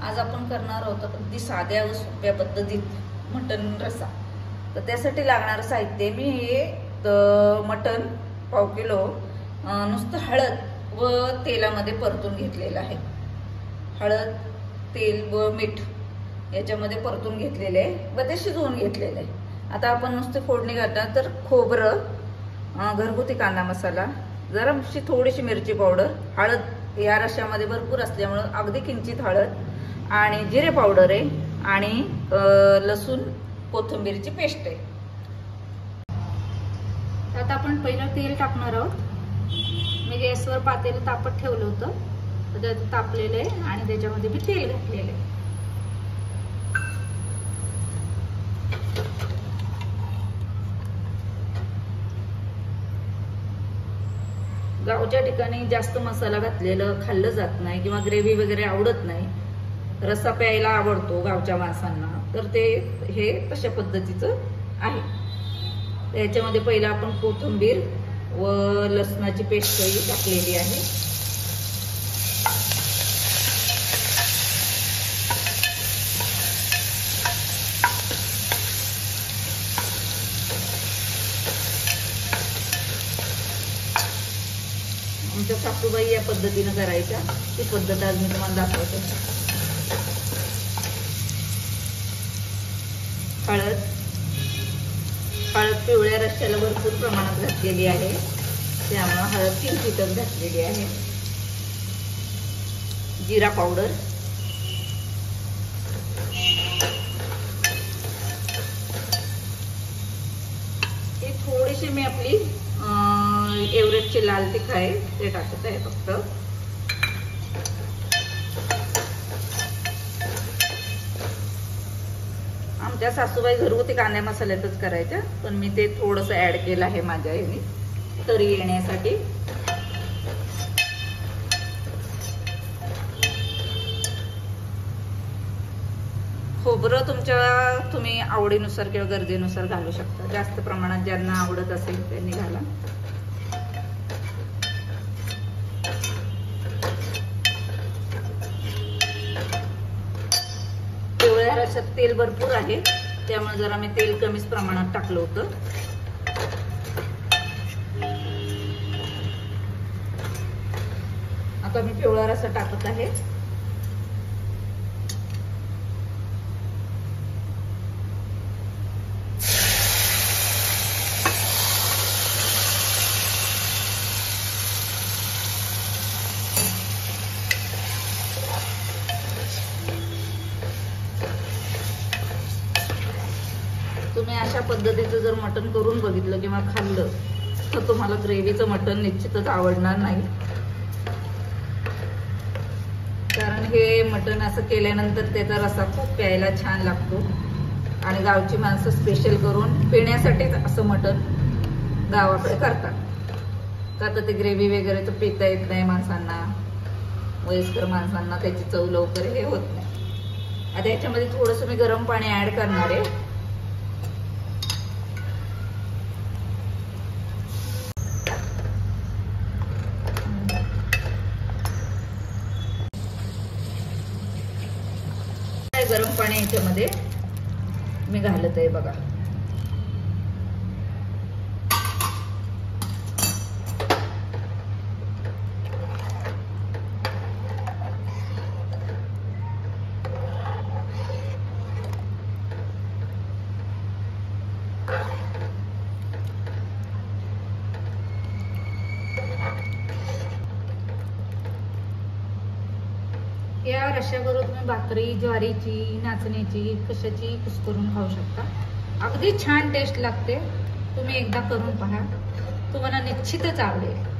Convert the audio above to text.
आज आपण करणार आहोत अगदी साध्या व सोप्या पद्धतीत मटण रस्सा। तर त्यासाठी लागणारं साहित्य मी हे मटण पाव किलो नुसतं हळद व तेलामध्ये परतून घेतलेलं आहे। हळद, तेल व मीठ याच्यामध्ये परतून घेतलेले आहे व ते शिजवून घेतलेले आहे। आता आपण नुसते फोडणी घालणार तर खोबरं, घरगुती कांदा मसाला, जराशी थोडीशी मिरची पावडर, हळद या रश्श्यामध्ये भरपूर असल्यामुळे अगदी किंचित हळद आणि जिरे पावडर आहे आणि लसूण कोथिंबीरची पेस्ट आहे। आता आपण पहिलं तेल टाकणार आहोत। मी गॅसवर पातेलं तापत ठेवलं होतं, तर ते तापलेलं आहे आणि त्याच्यामध्ये मी तेल घातलेलं आहे। गावच्या ठिकाणी जास्त मसाला घातलेलं खाल्लं जात नाही किंवा ग्रेव्ही वगैरे आवडत नाही, रस्सा प्यायला आवडतो गावच्या माणसांना, तर ते हे तशा पद्धतीचं आहे। त्याच्यामध्ये पहिला आपण कोथिंबीर व लसणाची पेस्ट टाकलेली आहे। आमच्या सासूबाई या पद्धतीने करायच्या, ती पद्धत आज मी तुम्हाला दाखवते। हळद पिवळ्या रश्श्याला भरपूर प्रमाणात घातलेली आहे, त्यामुळे हळद किंचितच घातलेली आहे। जिरा पावडर, ही थोडीशी मी आपली एव्हरेस्टची लाल तिखट आहे ते टाकत आहे फक्त। आमच्या सासूबाई घरगुती कांदा मसाल्यातच करायच्या, पण मी ते थोडंसं ऍड केलं आहे माझ्या ह्याने तरी येण्यासाठी। खोबरं तुम्ही आवडीनुसार किंवा गरजेनुसार घालू शकता, जास्त प्रमाणात ज्यांना आवडत असेल त्यांनी घाला। पिवळ्या रश्श्यात तेल भरपूर आहे, त्यामुळे जरा मी तेल कमीच प्रमाणात टाकलं होतं। आता मी पिवळा रस्सा टाकत आहे। तुम्ही अशा पद्धतीचं जर मटण करून बघितलं किंवा खाल्लं तर तुम्हाला ग्रेव्हीचं मटण निश्चितच आवडणार नाही, कारण हे मटण असं केल्यानंतर त्याचा रस्सा खूप प्यायला छान लागतो आणि गावची माणसं स्पेशल करून पिण्यासाठीच असं मटण गावाकडे करतात। का तर ते ग्रेव्ही वगैरे तर पिता येत नाही माणसांना, वयस्कर माणसांना त्याची चव लवकर हे होत नाही। आता याच्यामध्ये थोडंसं मी गरम पाणी ऍड करणार आहे। गरम पाणी याच्यामध्ये मी घालत आहे बघा। या रश्श्याबरोबर तुम्ही भाकरी, ज्वारीची, नाचणीची, कशाची कुस्करून खाऊ शकता। अगदी छान टेस्ट लागते, तुम्ही एकदा करून पहा, तुम्हाला निश्चितच आवडेल।